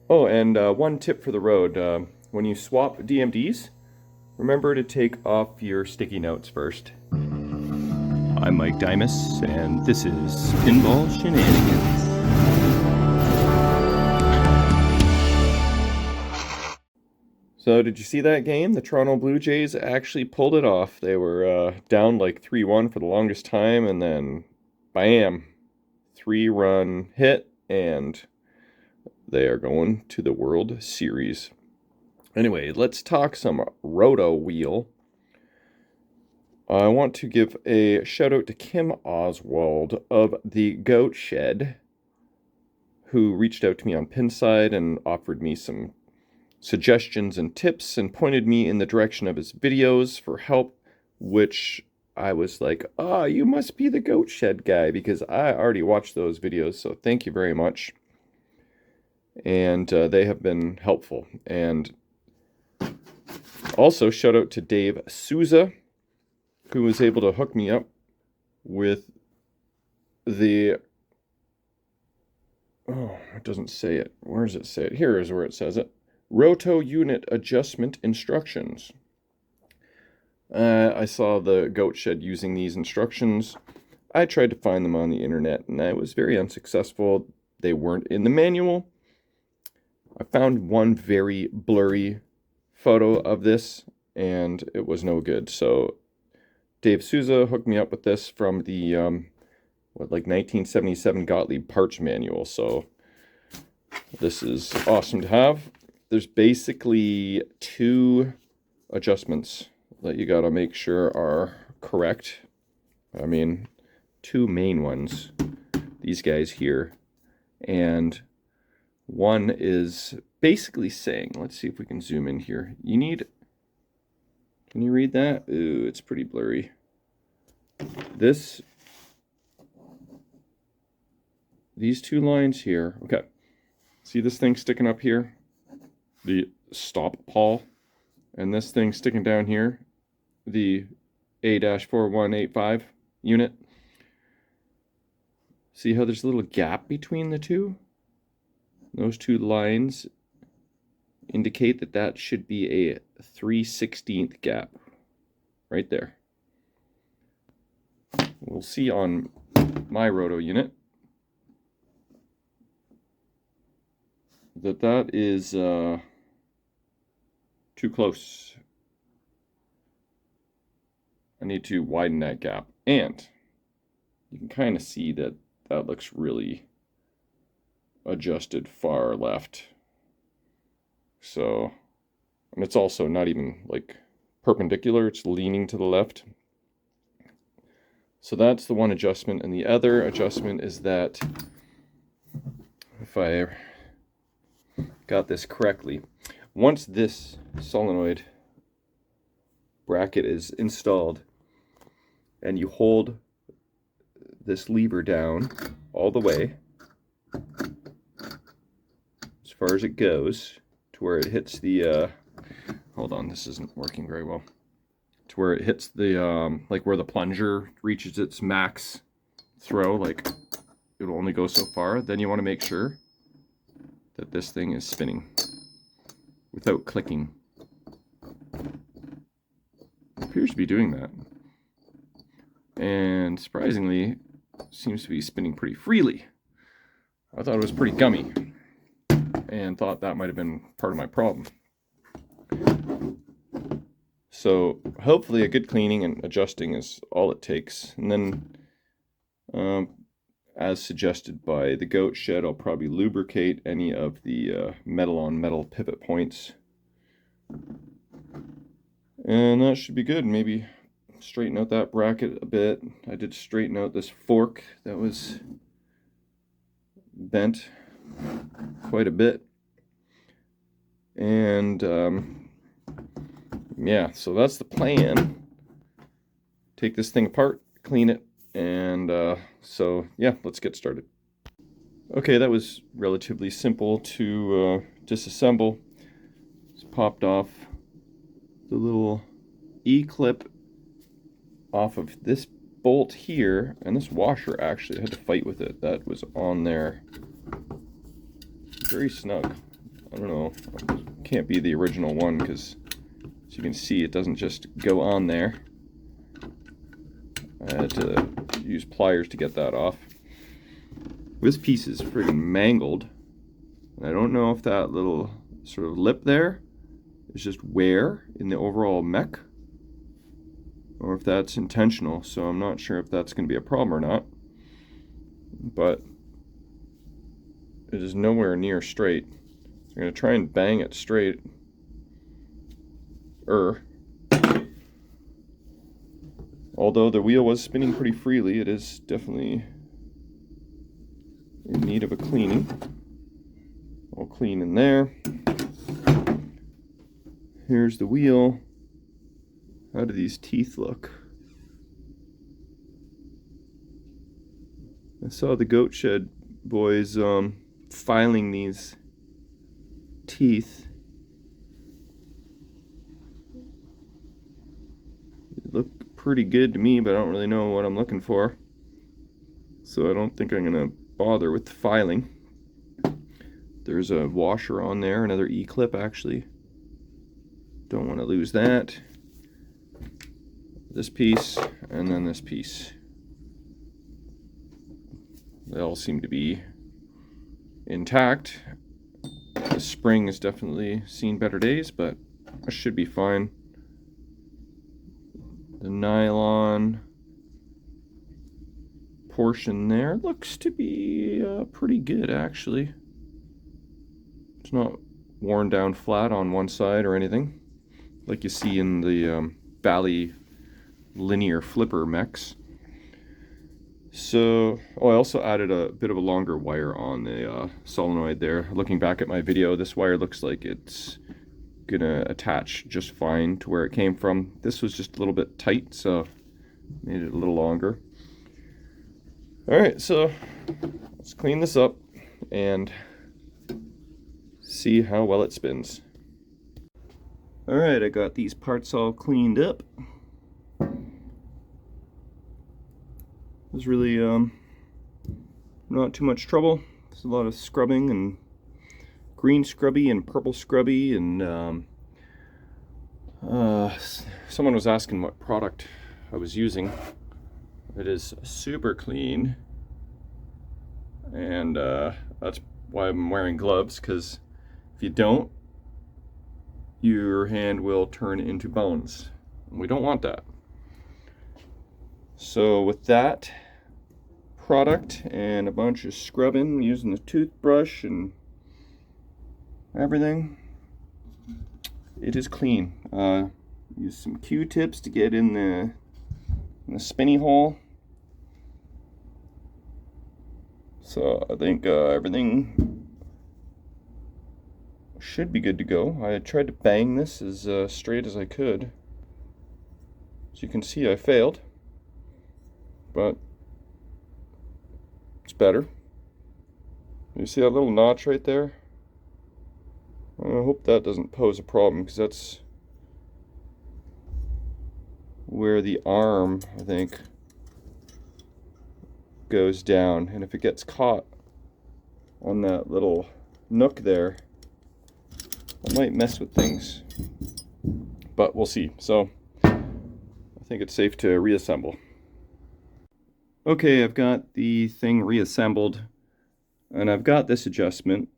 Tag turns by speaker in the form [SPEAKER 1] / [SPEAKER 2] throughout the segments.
[SPEAKER 1] Oh, and one tip for the road. When you swap DMDs, remember to take off your sticky notes first. I'm Mike Dimas, and this is Pinball Shenanigans. So did you see that game? The Toronto Blue Jays actually pulled it off. They were down like 3-1 for the longest time, and then bam, 3-run hit, and they are going to the World Series. Anyway, let's talk some Roto wheel. I want to give a shout out to Kim Oswald of the Goat Shed, who reached out to me on Pinside and offered me some suggestions and tips and pointed me in the direction of his videos for help, which I was like, you must be the Goat Shed guy, because I already watched those videos, so thank you very much. And they have been helpful. And also shout out to Dave Souza, who was able to hook me up with the, it doesn't say it. Where does it say it? Here is where it says it. Roto unit adjustment instructions. I saw the Goat Shed using these instructions. I tried to find them on the internet, and I was very unsuccessful. They weren't in the manual. I found one very blurry photo of this, and it was no good. So Dave Souza hooked me up with this from the, 1977 Gottlieb parts manual. So this is awesome to have. There's basically two adjustments that you gotta make sure are correct. I mean, two main ones, these guys here. And one is basically saying, let's see if we can zoom in here. You need, can you read that? Ooh, it's pretty blurry. These two lines here, okay. See this thing sticking up here? The stop pawl, and this thing sticking down here, the A-4185 unit. See how there's a little gap between the two? Those two lines indicate that that should be a 3/16 gap right there. We'll see on my Roto unit that is too close. I need to widen that gap, and you can kind of see that that looks really adjusted far left. So, and it's also not even like perpendicular, it's leaning to the left. So that's the one adjustment, and the other adjustment is that, if I got this correctly, once this solenoid bracket is installed and you hold this lever down all the way as far as it goes to where it hits the hold on, this isn't working very well, to where it hits the like where the plunger reaches its max throw, like it'll only go so far. Then you want to make sure that this thing is spinning without clicking. It appears to be doing that, and surprisingly seems to be spinning pretty freely. I thought it was pretty gummy and thought that might have been part of my problem. So hopefully a good cleaning and adjusting is all it takes. And then as suggested by the Goat Shed, I'll probably lubricate any of the metal on metal pivot points, and that should be good. Maybe straighten out that bracket a bit. I did straighten out this fork that was bent quite a bit, and yeah, so that's the plan. Take this thing apart, clean it, and so yeah, let's get started. Okay, that was relatively simple to disassemble. Just popped off the little E-clip off of this bolt here, and this washer actually, I had to fight with it. That was on there. Very snug. I don't know. Can't be the original one because, as you can see, it doesn't just go on there. I had to use pliers to get that off. This piece is friggin' mangled. I don't know if that little sort of lip there is just wear in the overall mech, or if that's intentional, so I'm not sure if that's going to be a problem or not. But it is nowhere near straight. So I'm going to try and bang it straight. Although the wheel was spinning pretty freely, it is definitely in need of a cleaning. All clean in there. Here's the wheel. How do these teeth look? I saw the Goat Shed boys filing these teeth. They look pretty good to me, but I don't really know what I'm looking for. So I don't think I'm gonna bother with the filing. There's a washer on there, another E-clip actually. Don't want to lose that. This piece, and then this piece. They all seem to be intact. The spring has definitely seen better days, but it should be fine. The nylon portion there looks to be pretty good, actually. It's not worn down flat on one side or anything, like you see in the Bally linear flipper mechs. So, I also added a bit of a longer wire on the solenoid there. Looking back at my video, this wire looks like it's gonna attach just fine to where it came from. This was just a little bit tight, so made it a little longer. Alright, so let's clean this up and see how well it spins. Alright, I got these parts all cleaned up. It was really not too much trouble. There's a lot of scrubbing and green scrubby and purple scrubby, and someone was asking what product I was using. It is super clean, and that's why I'm wearing gloves, because if you don't, your hand will turn into bones. We don't want that. So with that product and a bunch of scrubbing using the toothbrush and everything, it is clean. Use some Q-tips to get in the spinny hole. So I think everything should be good to go. I tried to bang this as straight as I could. As you can see, I failed, but it's better. You see that little notch right there? I hope that doesn't pose a problem, because that's where the arm, I think, goes down, and if it gets caught on that little nook there, it might mess with things, but we'll see. So I think it's safe to reassemble. Okay, I've got the thing reassembled, and I've got this adjustment.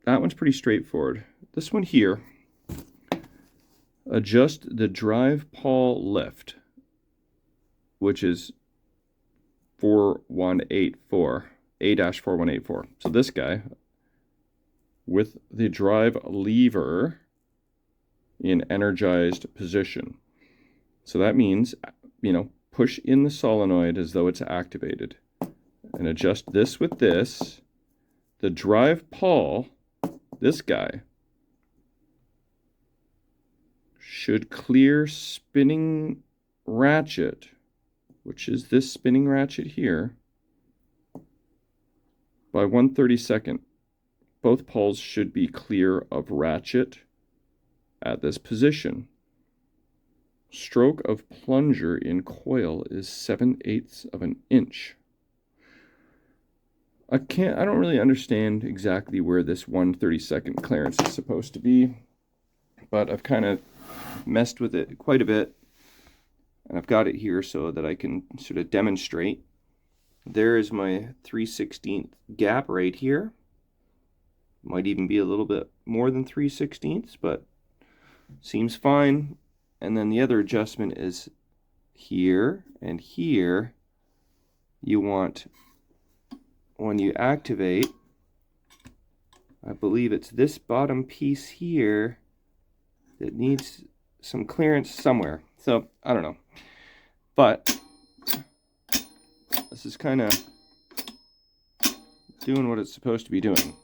[SPEAKER 1] That one's pretty straightforward. This one here, adjust the drive pawl lift, which is 4184, A-4184. So this guy with the drive lever in energized position. So that means, you know, push in the solenoid as though it's activated and adjust this with this. The drive pawl, this guy, should clear spinning ratchet, which is this spinning ratchet here, by 1/32. Both pawls should be clear of ratchet at this position. Stroke of plunger in coil is 7/8 of an inch. I don't really understand exactly where this 1/32 clearance is supposed to be, but I've kind of messed with it quite a bit, and I've got it here so that I can sort of demonstrate. There is my 3/16 gap right here. Might even be a little bit more than 3/16, but seems fine. And then the other adjustment is here and here. You want, when you activate, I believe it's this bottom piece here that needs some clearance somewhere. So I don't know, but this is kind of doing what it's supposed to be doing,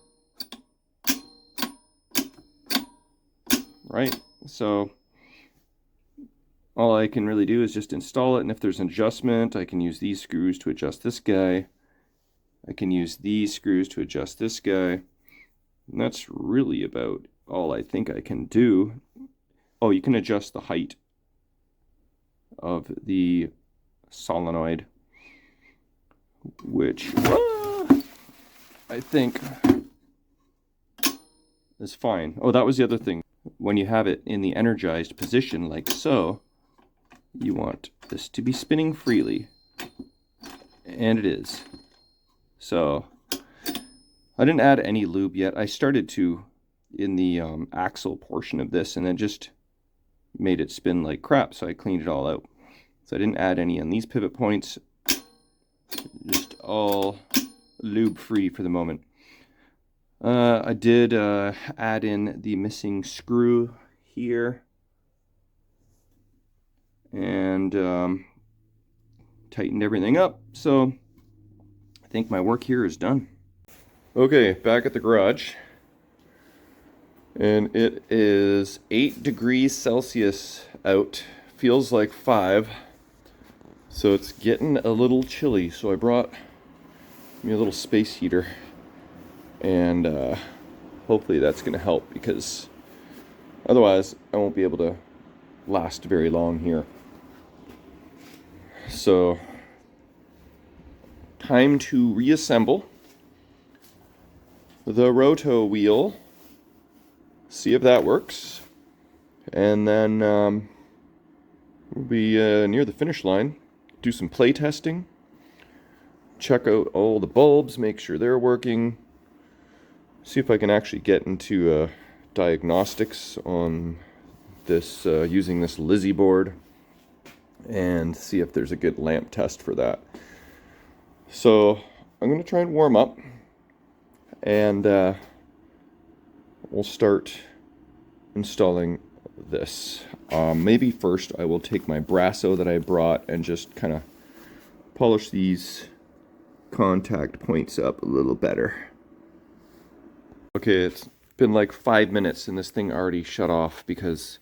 [SPEAKER 1] right? So all I can really do is just install it, and if there's an adjustment, I can use these screws to adjust this guy. I can use these screws to adjust this guy. And that's really about all I think I can do. Oh, you can adjust the height of the solenoid, which I think is fine. Oh, that was the other thing. When you have it in the energized position like so, you want this to be spinning freely, and it is. So I didn't add any lube yet. I started to in the axle portion of this, and then just made it spin like crap, so I cleaned it all out. So I didn't add any on these pivot points, just all lube free for the moment. I did add in the missing screw here, and tightened everything up, so I think my work here is done. Okay, back at the garage, and it is 8 degrees Celsius out. Feels like 5, so it's getting a little chilly. So I brought me a little space heater, and hopefully that's going to help, because otherwise I won't be able to last very long here. So time to reassemble the Roto wheel, see if that works, and then we'll be near the finish line, do some play testing, check out all the bulbs, make sure they're working, see if I can actually get into diagnostics on this using this Lizzy board, and see if there's a good lamp test for that. So I'm going to try and warm up, and we'll start installing this. Maybe first I will take my brasso that I brought and just kind of polish these contact points up a little better. Okay, it's been like 5 minutes and this thing already shut off, because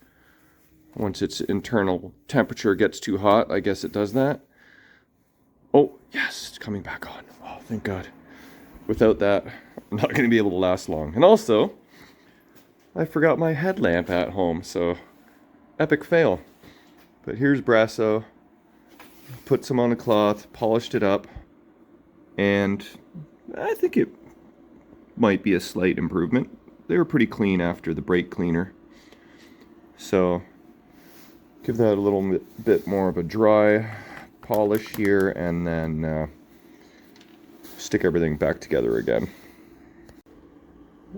[SPEAKER 1] once its internal temperature gets too hot, I guess it does that. Oh, yes, it's coming back on. Oh, thank God. Without that, I'm not going to be able to last long. And also, I forgot my headlamp at home, so epic fail. But here's brasso. Put some on a cloth, polished it up, and I think it might be a slight improvement. They were pretty clean after the brake cleaner. So give that a little bit more of a dry polish here, and then stick everything back together again.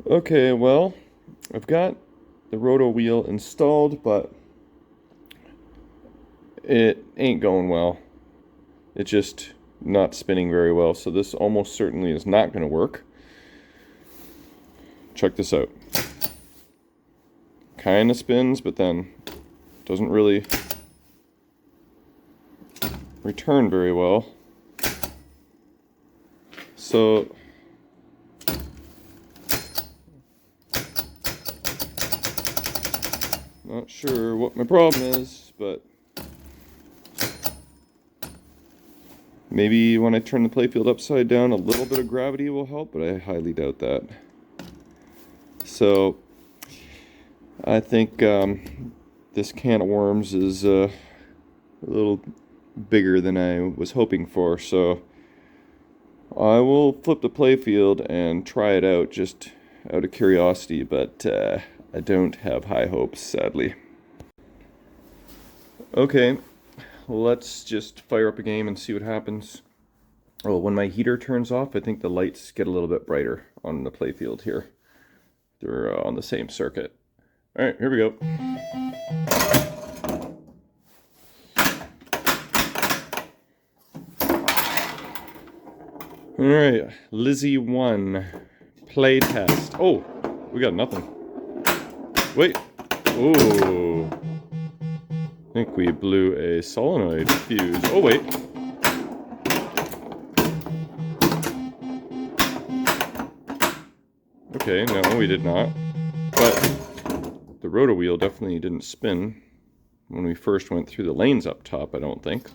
[SPEAKER 1] Okay, well, I've got the Roto wheel installed, but it ain't going well. It's just not spinning very well, so this almost certainly is not going to work. Check this out. Kind of spins, but then doesn't really return very well. So not sure what my problem is, but maybe when I turn the playfield upside down, a little bit of gravity will help, but I highly doubt that. So I think this can of worms is a little bigger than I was hoping for, so I will flip the playfield and try it out just out of curiosity, but I don't have high hopes, sadly. Okay, let's just fire up a game and see what happens. Oh, when my heater turns off, I think the lights get a little bit brighter on the playfield here. They're on the same circuit. All right, here we go. All right, Lizzy 1 play test. Oh, we got nothing. Wait. Oh, I think we blew a solenoid fuse. Oh, wait. Okay, no, we did not. But the roto wheel definitely didn't spin when we first went through the lanes up top, I don't think.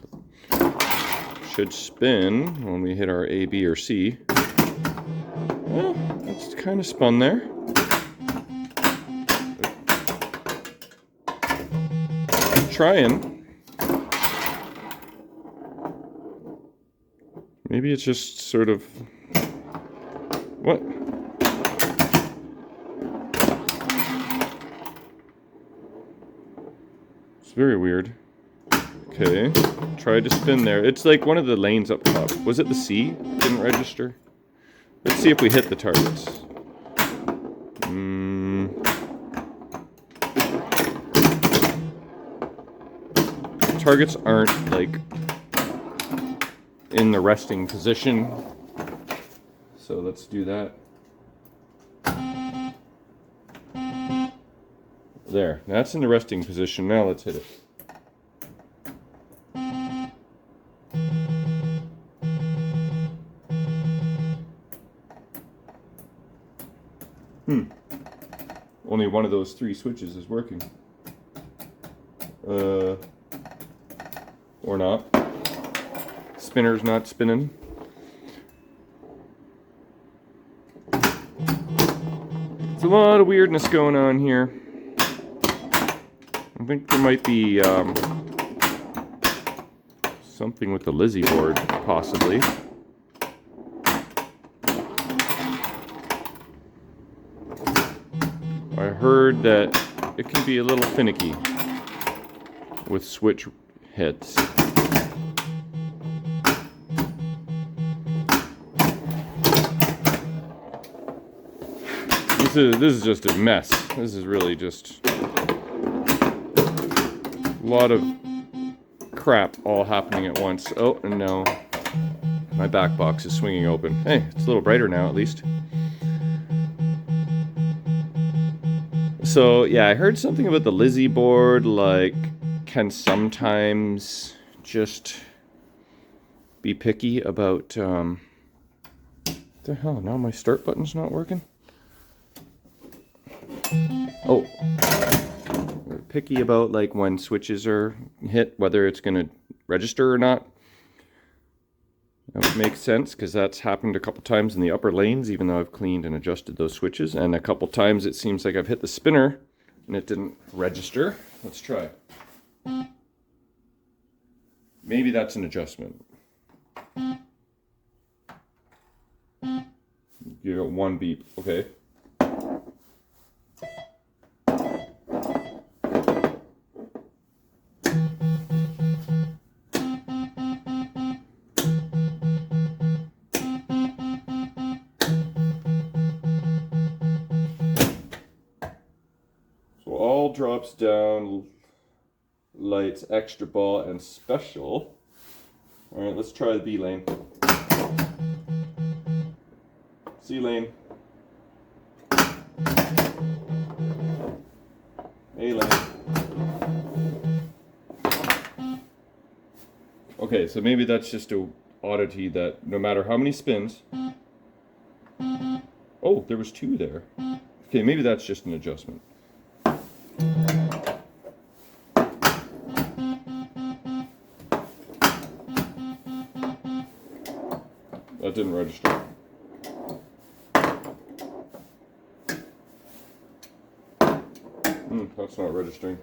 [SPEAKER 1] Should spin when we hit our A, B, or C. Well, it's kind of spun there. Trying. Maybe it's just sort of... What? It's very weird. Okay, tried to spin there. It's like one of the lanes up top. Was it the C? Didn't register. Let's see if we hit the targets. Targets aren't like in the resting position. So let's do that. There, that's in the resting position. Now let's hit it. Only one of those 3 switches is working. Or not. Spinner's not spinning. There's a lot of weirdness going on here. I think there might be something with the Lizzy board, possibly. I heard that it can be a little finicky with switch hits. This is just a mess. This is really just a lot of crap all happening at once. Oh, and no. My back box is swinging open. Hey, it's a little brighter now at least. So, yeah, I heard something about the Lizzy board, like, can sometimes just be picky about, what the hell, now my start button's not working? Oh, picky about, like, when switches are hit, whether it's going to register or not. That would make sense, because that's happened a couple times in the upper lanes, even though I've cleaned and adjusted those switches. And a couple times it seems like I've hit the spinner, and it didn't register. Let's try. Maybe that's an adjustment. You got 1 beep, okay. All drops down, lights, extra ball, and special. All right, let's try the B lane. C lane. A lane. Okay, so maybe that's just a oddity that no matter how many spins... Oh, there was 2 there. Okay, maybe that's just an adjustment. That didn't register. That's not registering.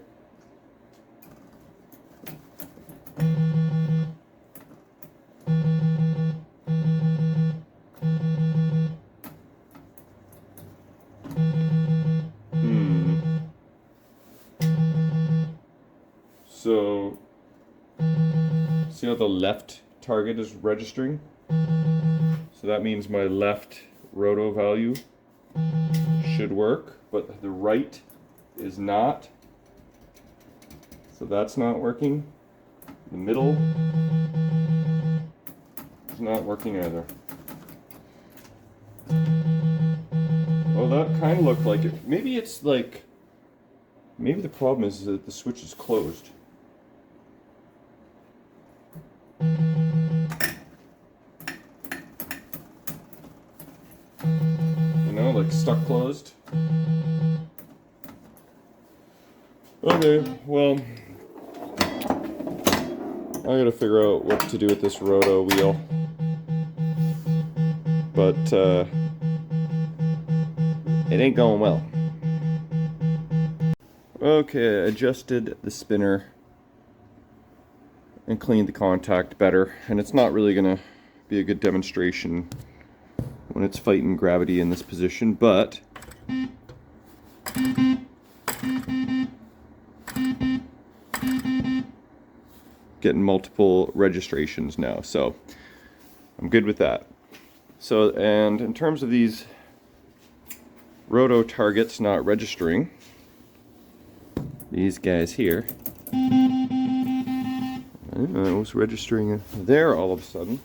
[SPEAKER 1] So, see how the left target is registering? So that means my left roto value should work, but the right is not. So that's not working. The middle is not working either. Oh, that kind of looked like it. Maybe it's like, maybe the problem is that the switch is closed. You know, like stuck closed. Okay, well, I gotta figure out what to do with this roto wheel. But it ain't going well. Okay, I adjusted the spinner and cleaned the contact better, and it's not really gonna be a good demonstration when it's fighting gravity in this position, but getting multiple registrations now, so I'm good with that. So, and in terms of these roto targets not registering, these guys here, I was registering there all of a sudden,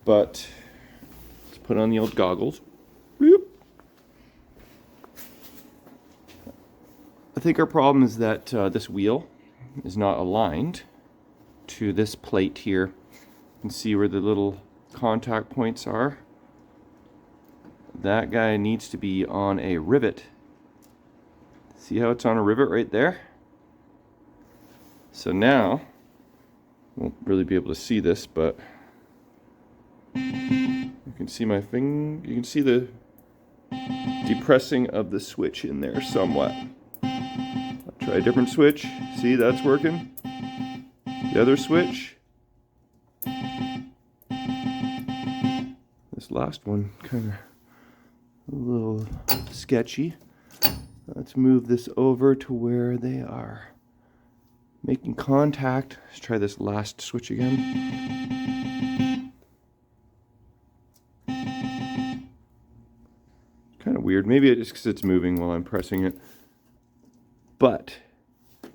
[SPEAKER 1] but let's put on the old goggles. Boop. I think our problem is that this wheel is not aligned to this plate here. You can see where the little contact points are. That guy needs to be on a rivet. See how it's on a rivet right there? So now, won't really be able to see this, but you can see my finger, you can see the depressing of the switch in there somewhat. I'll try a different switch. See, that's working. The other switch. This last one kind of a little sketchy. Let's move this over to where they are making contact. Let's try this last switch again. Kind of weird. Maybe it's because it's moving while I'm pressing it. But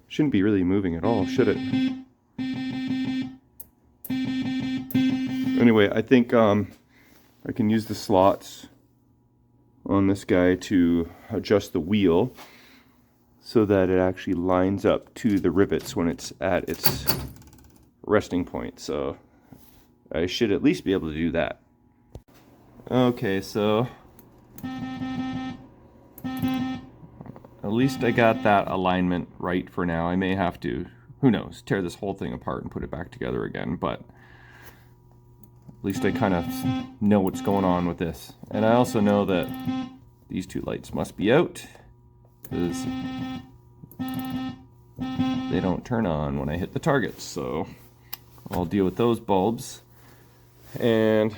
[SPEAKER 1] shouldn't be really moving at all, should it? Anyway, I think I can use the slots on this guy to adjust the wheel so that it actually lines up to the rivets when it's at its resting point. So I should at least be able to do that. Okay, so at least I got that alignment right for now. I may have to, who knows, tear this whole thing apart and put it back together again, but at least I kind of know what's going on with this. And I also know that these two lights must be out, because they don't turn on when I hit the targets. So I'll deal with those bulbs. And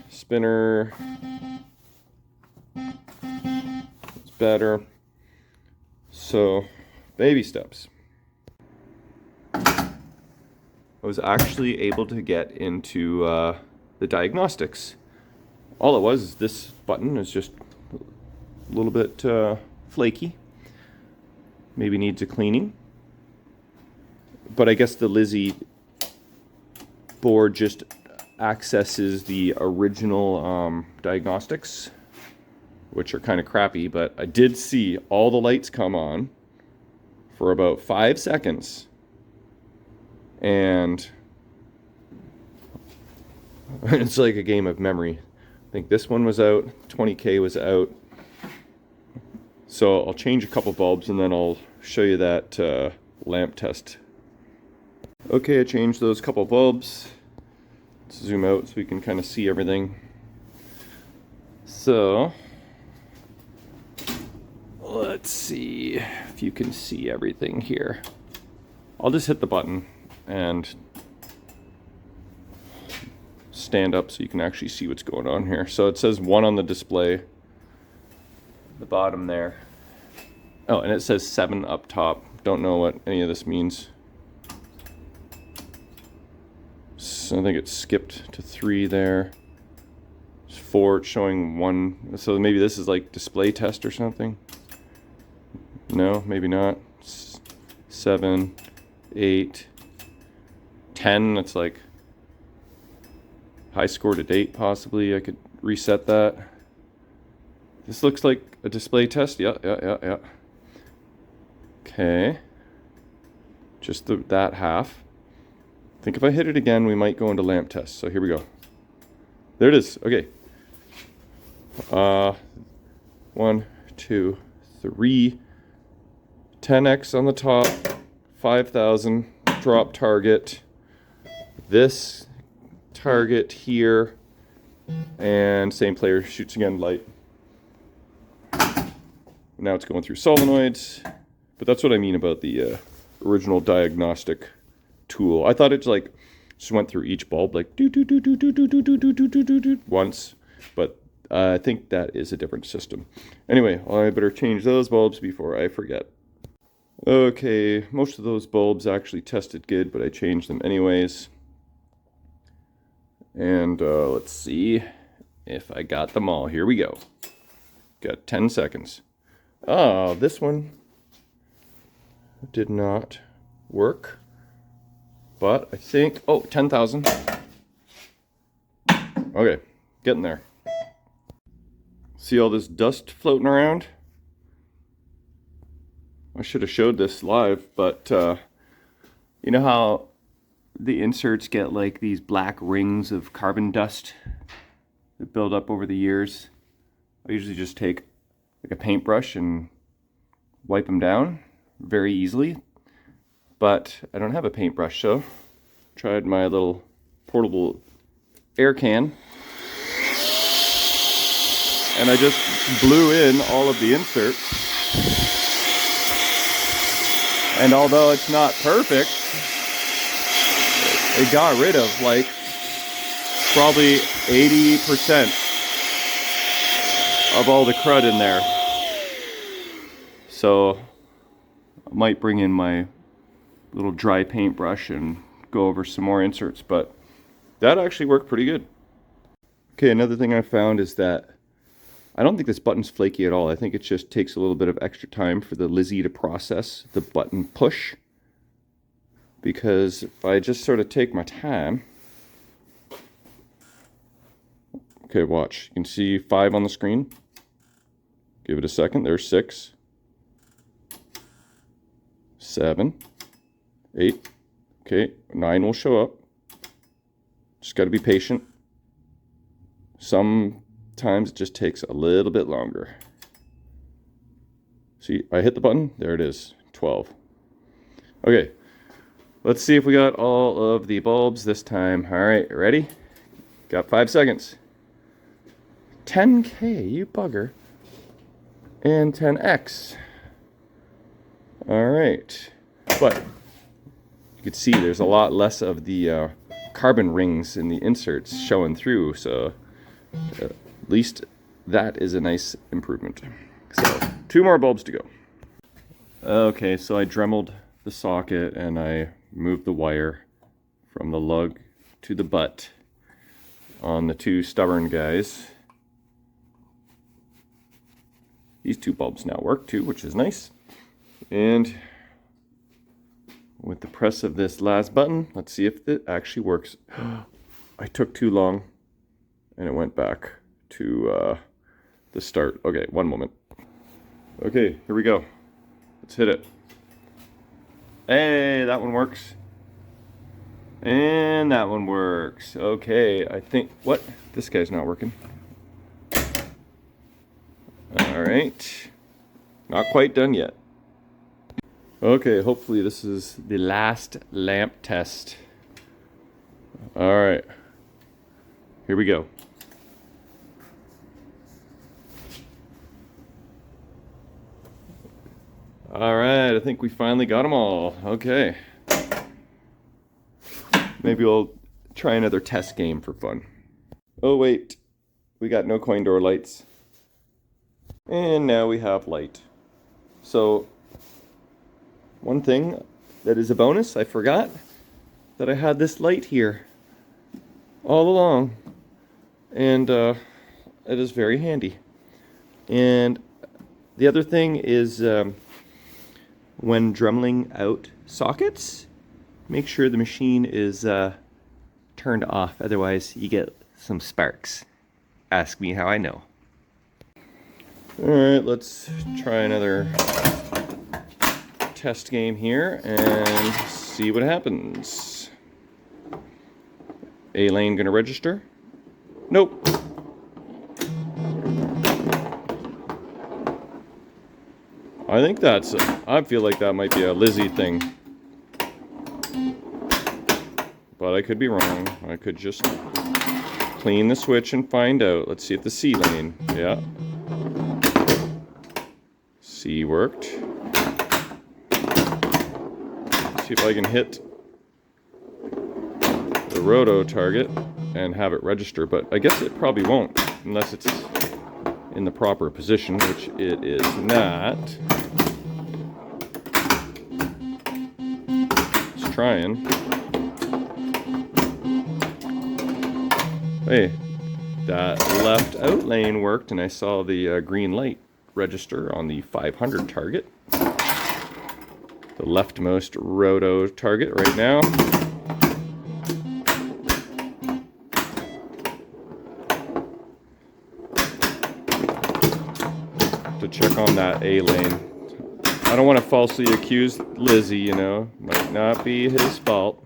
[SPEAKER 1] spinner, it's better. So baby steps. I was actually able to get into the diagnostics. All it was is this button is just a little bit flaky. Maybe needs a cleaning. But I guess the Lizzy board just accesses the original diagnostics, which are kind of crappy, but I did see all the lights come on for about 5 seconds. And it's like a game of memory. I think this one was out, 20K was out. So I'll change a couple bulbs and then I'll show you that lamp test. Okay, I changed those couple bulbs. Let's zoom out so we can kind of see everything. So let's see if you can see everything here. I'll just hit the button and stand up so you can actually see what's going on here. So it says 1 on the display, the bottom there. Oh, and it says 7 up top. Don't know what any of this means. Oops, I think it skipped to 3 there. It's 4, it's showing 1. So maybe this is like display test or something. No, maybe not. 7, 8, 10. That's like high score to date, possibly. I could reset that. This looks like a display test. Yeah. Okay. Just that half. I think if I hit it again, we might go into lamp test. So here we go. There it is. Okay. 1, 2, 3. 10x on the top. 5,000. Drop target. This target here. And same player shoots again, light. Now it's going through solenoids. But that's what I mean about the original diagnostic tool. I thought it like just went through each bulb like once, but I think that is a different system. Anyway, I better change those bulbs before I forget. Okay, most of those bulbs actually tested good, but I changed them anyways. And let's see if I got them all. Here we go. Got 10 seconds. Oh, this one did not work. But I think, 10,000. Okay, getting there. See all this dust floating around? I should have showed this live, but you know how the inserts get like these black rings of carbon dust that build up over the years? I usually just take like a paintbrush and wipe them down very easily, but I don't have a paintbrush, so tried my little portable air can, and I just blew in all of the inserts, and although it's not perfect, it got rid of like probably 80% of all the crud in there. So I might bring in my little dry paintbrush and go over some more inserts, but that actually worked pretty good. Okay, another thing I found is that I don't think this button's flaky at all. I think it just takes a little bit of extra time for the Lizzy to process the button push, because if I just sort of take my time. Okay, watch. You can see 5 on the screen. Give it a second. There's 6, 7, 8. Okay, 9 will show up. Just got to be patient. Sometimes it just takes a little bit longer. See, I hit the button. There it is. 12. Okay, let's see if we got all of the bulbs this time. All right, ready? Got 5 seconds. 10K, you bugger. And 10X. All right. But you can see there's a lot less of the carbon rings in the inserts showing through, so at least that is a nice improvement. So 2 more bulbs to go. Okay, so I dremeled the socket and I moved the wire from the lug to the butt on the 2 stubborn guys. These 2 bulbs now work too, which is nice. And with the press of this last button, let's see if it actually works. I took too long and it went back to the start. Okay, one moment. Okay, here we go. Let's hit it. Hey, that one works. And that one works. Okay, I think, what? This guy's not working. All right, not quite done yet. Okay, hopefully this is the last lamp test. All right, here we go. All right, I think we finally got them all. Okay. Maybe we'll try another test game for fun. Oh wait, we got no coin door lights. And now we have light. So, one thing that is a bonus, I forgot that I had this light here. all along, and it is very handy. And the other thing is when dremeling out sockets, make sure the machine is turned off, otherwise you get some sparks. Ask me how I know. Alright, let's try another test game here and see what happens. A lane gonna register? Nope. I feel like that might be a Lizzy thing. But I could be wrong. I could just clean the switch and find out. Let's see if the C lane, yeah. C worked. See if I can hit the Roto target and have it register, but I guess it probably won't unless it's in the proper position, which it is not. Just trying. Hey, that left out lane worked, and I saw the green light register on the 500 target. The leftmost Roto target right now. To check on that A lane. I don't want to falsely accuse Lizzy, you know. Might not be his fault.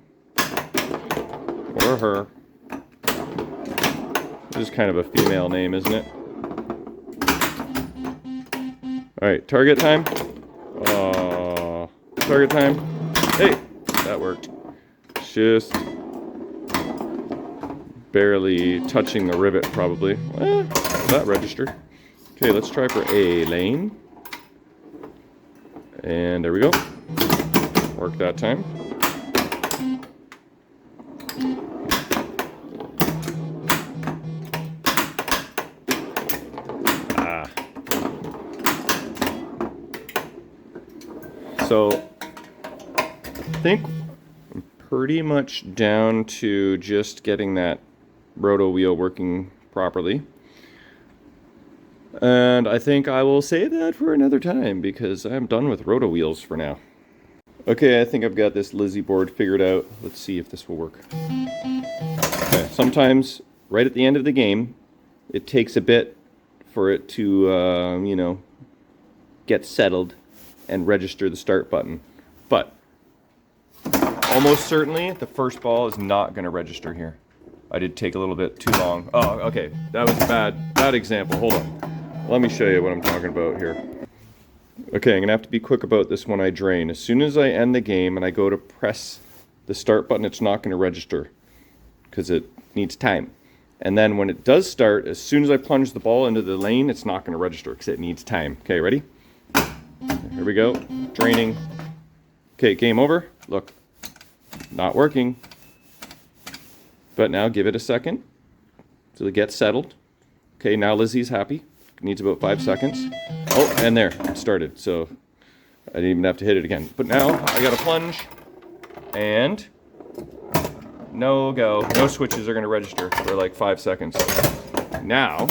[SPEAKER 1] Or her. This is kind of a female name, isn't it? Alright, target time. Target time. Hey! That worked. Just barely touching the rivet, probably. That registered. Okay, let's try for A lane. And there we go. Worked that time. So, I think I'm pretty much down to just getting that roto wheel working properly. And I think I will save that for another time because I'm done with roto wheels for now. Okay, I think I've got this Lizzy board figured out. Let's see if this will work. Okay, sometimes right at the end of the game, it takes a bit for it to, you know, get settled and register the start button. But almost certainly the first ball is not going to register here. I did take a little bit too long. Oh, okay. That was a bad example. Hold on. Let me show you what I'm talking about here. Okay, I'm going to have to be quick about this when I drain. As soon as I end the game and I go to press the start button, it's not going to register because it needs time. And then when it does start, as soon as I plunge the ball into the lane, it's not going to register because it needs time. Okay, ready? Here we go. Draining. Okay, game over. Look, not working. But now give it a second till it gets settled. Okay, now Lizzy's happy. Needs about 5 seconds. Oh, and there, it started. So I didn't even have to hit it again. But now I got to plunge, and no go. No switches are going to register for like 5 seconds. Now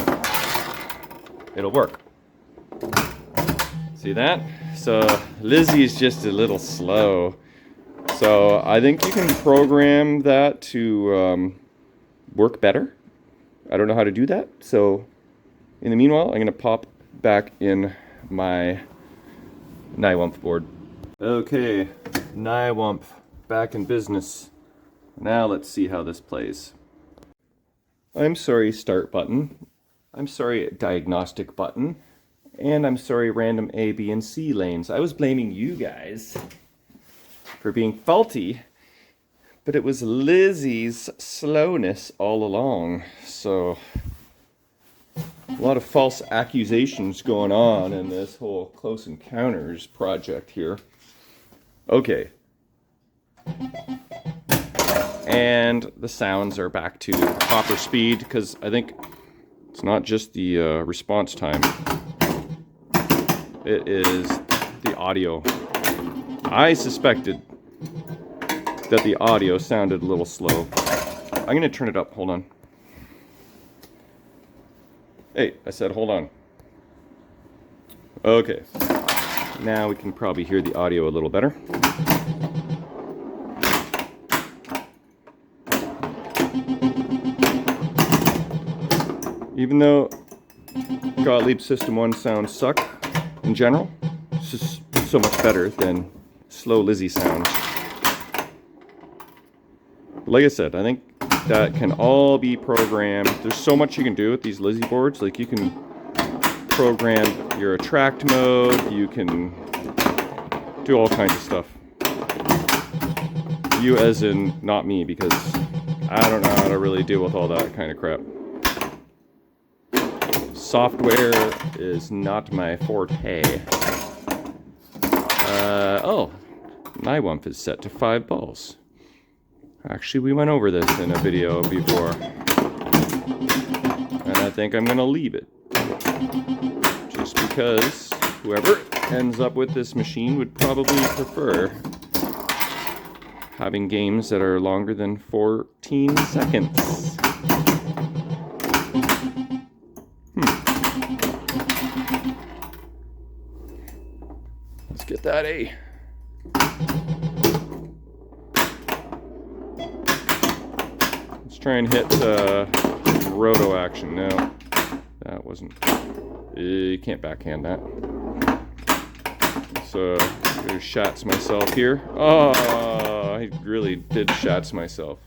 [SPEAKER 1] it'll work. See that? So Lizzy is just a little slow. So I think you can program that to work better. I don't know how to do that. So in the meanwhile, I'm going to pop back in my Nywump board. Okay, Nywump back in business. Now let's see how this plays. I'm sorry, start button. I'm sorry, diagnostic button. And I'm sorry, random A, B, and C lanes. I was blaming you guys for being faulty, but it was Lizzy's slowness all along. So a lot of false accusations going on in this whole Close Encounters project here. Okay. And the sounds are back to proper speed because I think it's not just the response time. It is the audio. I suspected that the audio sounded a little slow. I'm gonna turn it up, hold on. Hey, I said hold on. Okay, now we can probably hear the audio a little better. Even though Gottlieb System 1 sounds suck in general, it's just so much better than slow Lizzy sounds. Like I said, I think that can all be programmed. There's so much you can do with these Lizzy boards. Like you can program your attract mode, you can do all kinds of stuff. You as in not me, because I don't know how to really deal with all that kind of crap. Software is not my forte. Oh, my WUMP is set to 5 balls. Actually, we went over this in a video before. And I think I'm gonna leave it. Just because whoever ends up with this machine would probably prefer having games that are longer than 14 seconds. Let's get that A. Let's try and hit Roto action. No, that wasn't. You can't backhand that. So, I shots myself here. Oh, I really did shots myself.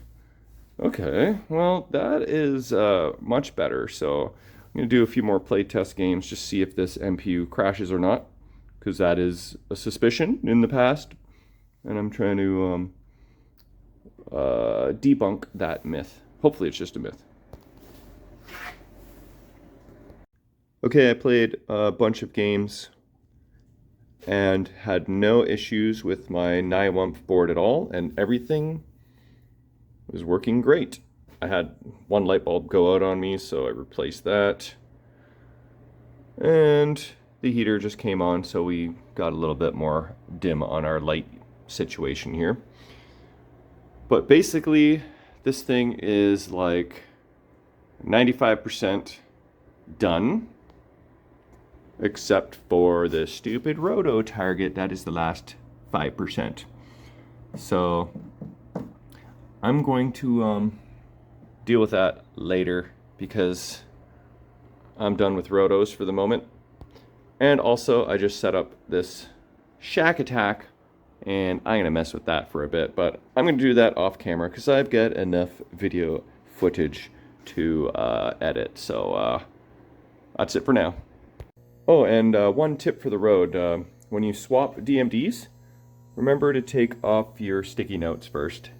[SPEAKER 1] Okay, well, that is much better. So, I'm going to do a few more playtest games, just see if this MPU crashes or not, because that is a suspicion in the past, and I'm trying to debunk that myth. Hopefully it's just a myth. Okay, I played a bunch of games and had no issues with my NIWUMP board at all, and everything was working great. I had one light bulb go out on me, so I replaced that. And the heater just came on, so we got a little bit more dim on our light situation here. But basically, this thing is like 95% done, except for the stupid Roto target that is the last 5%. So I'm going to deal with that later, because I'm done with Rotos for the moment. And also I just set up this Shack Attack, and I'm gonna mess with that for a bit, but I'm gonna do that off camera because I've got enough video footage to edit. So that's it for now. Oh, and one tip for the road. When you swap DMDs, remember to take off your sticky notes first.